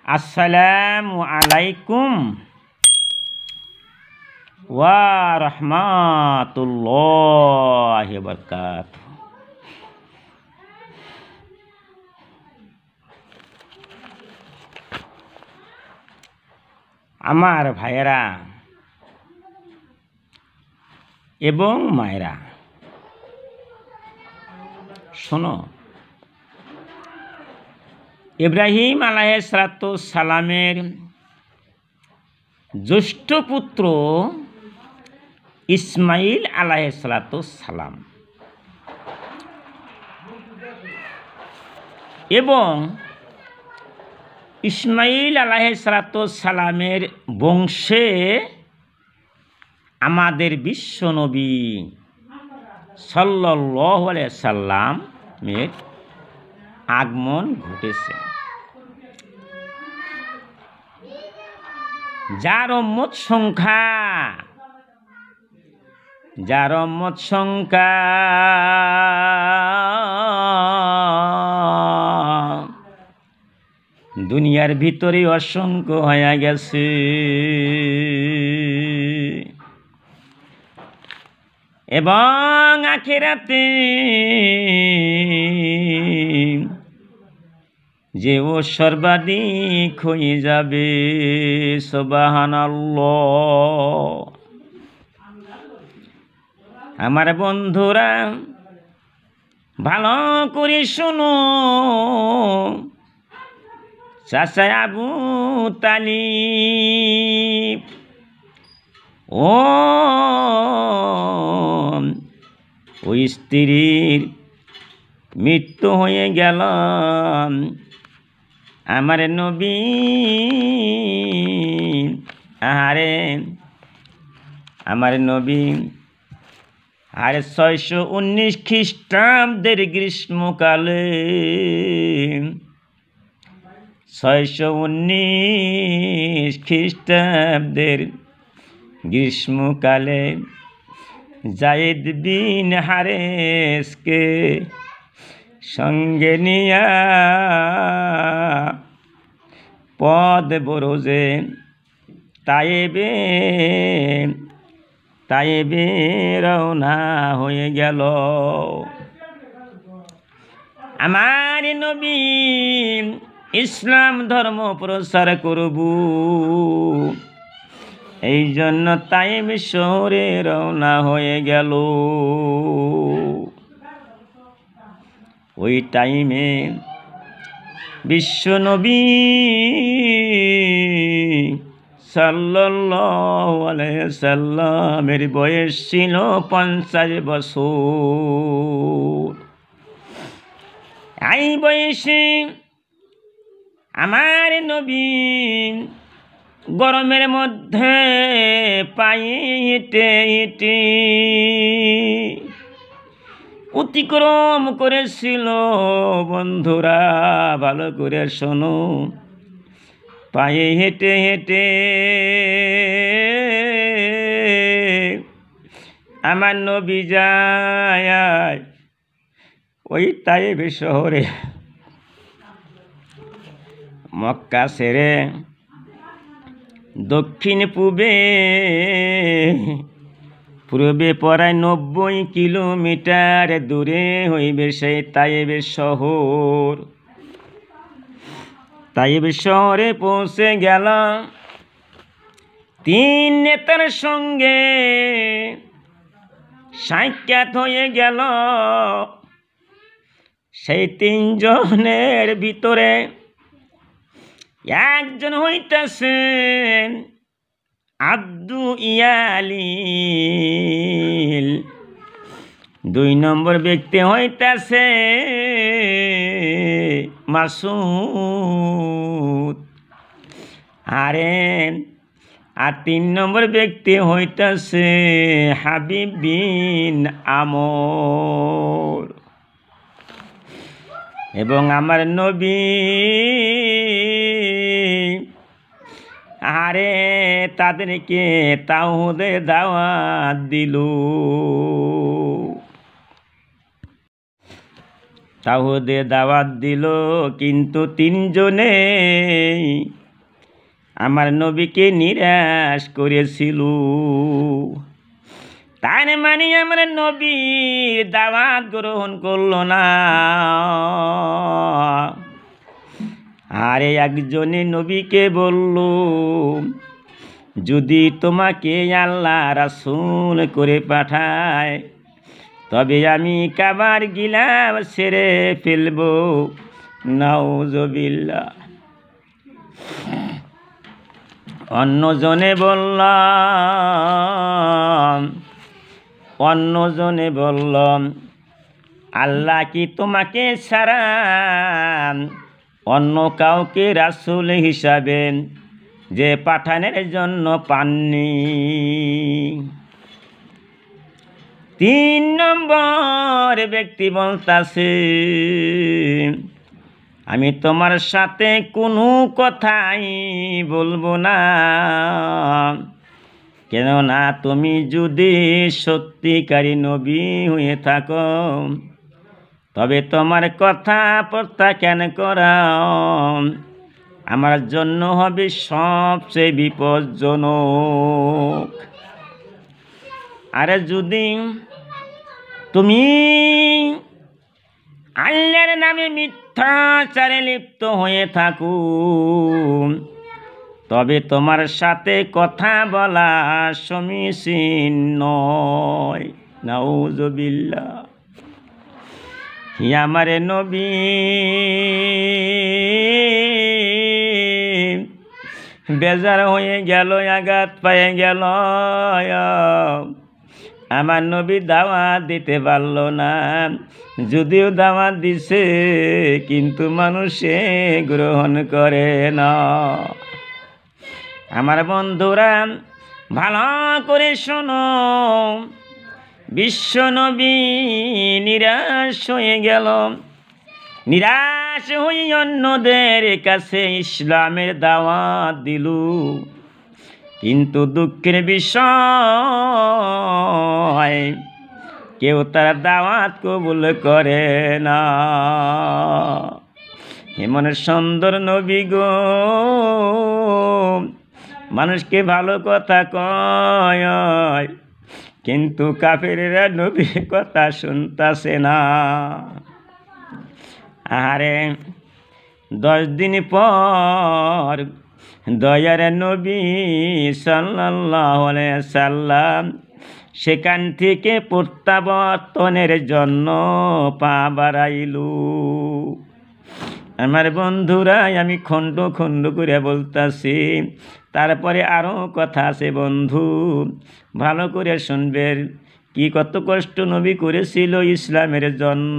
আসসালামু আলাইকুম ওয়া রাহমাতুল্লাহি ওয়া বারাকাতুহু। আমার ভাইয়েরা এবং মায়েরা, শোনো, ইব্রাহিম আলাইহিসসালামের জ্যেষ্ঠ পুত্র ইসমাইল আলাইহিসসালাম এবং ইসমাইল আলাইহিসসালামের বংশে আমাদের বিশ্বনবী সাল্লাল্লাহু আলাইহি সাল্লামের আগমন ঘটেছে, যার উম্মত সংখ্যা দুনিয়ার ভিতরে অসংখ্য হয়ে গেছে। এবং আখিরাতে যে ও সর্বাধিক হয়ে যাবে। সুবহানাল্লাহ। আমার বন্ধুরা, ভালো করে শোনো, চাচা আবু তালিব ওই স্ত্রীর মৃত্যু হয়ে গেল। আমার নবী আরে 619 খ্রিস্টাব্দের গ্রীষ্মকালে 619 খ্রিস্টাব্দের গ্রীষ্মকালে যায়েদ বিন হারেসকে সঙ্গে নিয়া পদ বরজে তায়েবে রওনা হয়ে গেল। আমার নবী ইসলাম ধর্ম প্রচার করব, এই জন্য তায়েব শহরে রওনা হয়ে গেল। ওই টাইমে বিশ্বনবী সাল্লাল্লাহু আলাইহি সাল্লামের বয়স ছিল 50 বছর। এই বয়সে আমার নবী গরমের মধ্যে পায়ে হেঁটে হেঁটে অতিক্রম করেছিল। বন্ধুরা, ভালো করে শোনো, পায়ে হেঁটে হেঁটে আমার নবী যায় ওই তায়েব শহরে। মক্কা ছেড়ে দক্ষিণ পূবে প্রায় 90 কিলোমিটার দূরে হইবে সেই তায়েব শহর। তায়েব শহরে পৌঁছে গেল। 3 নেতার সঙ্গে সাক্ষাৎ হয়ে গেল। সেই 3 জনের ভিতরে একজন হইতেছেন আব্দু ইয়ালিল, 2 নম্বর ব্যক্তি হইতেছে মাসুদ, আর 3 নম্বর ব্যক্তি হইতেছে হাবিব বিন আমর। এবং আমার নবী তাদেরকে তাওহীদের দাওয়াত দিল। তাওহীদে দাওয়াত দিল, কিন্তু তিনজনে আমার নবীকে নিরাশ করেছিল। তার মানে আমার নবীর দাওয়াত গ্রহণ করলো না। আরে একজনে নবীকে বলল, যদি তোমাকে আল্লাহ রাসূল করে পাঠায় তবে আমি কাবার গিলাফ ছেড়ে ফেলব। নাউজুবিল্লাহ। অন্যজনে বলল, আল্লাহ কি তোমাকে ছাড়া অন্য কাউকে রাসূল হিসাবে যে পাঠানোর জন্য পাননি? 3 নম্বর ব্যক্তি বলতাছে, আমি তোমার সাথে কোনো কথাই বলবো না, কেননা তুমি যদি সত্যিকারী নবী হয়ে থাকো তবে তোমার কথা প্রত্যাখ্যান করা আমার জন্য হবে সবচেয়ে বিপজ্জনক। আরে যদি তুমি আল্লাহর নামে মিথ্যাচারে লিপ্ত হয়ে থাকো তবে তোমার সাথে কথা বলা সমীচীন নয়। নাউজুবিল্লাহ। আমার নবী বেজার হয়ে গেল, আঘাত পেয়ে গেল। আমার নবী দাওয়াত দিতে পারল না, যদিও দাওয়াত দিছে কিন্তু মানুষে গ্রহণ করে না। আমার বন্ধুরা ভালো করে শোনো, বিশ্ব নবী নিরাশ হয়ে গেল। নিরাশ হয়ে অন্যদের কাছে ইসলামের দাওয়াত দিল, কিন্তু দুঃখের বিষয় কেউ তার দাওয়াত কবুল করে না। এমন সুন্দর নবী গো, মানুষকে ভালো কথা কয়, কিন্তু কাফেরেরা নবীর কথা শুনতাছে না। আরে 10 দিন পর দয়ার নবী সাল্লাল্লাহু আলাইহি সাল্লাম সেখান থেকে প্রত্যাবর্তনের জন্য পা বাড়াইল। আমার বন্ধুরা, আমি খণ্ড খণ্ড করে বলতাছি, তারপরে আরও কথা আছে বন্ধু, ভালো করে শুনবেন। কি কত কষ্ট নবী করেছিল ইসলামের জন্য।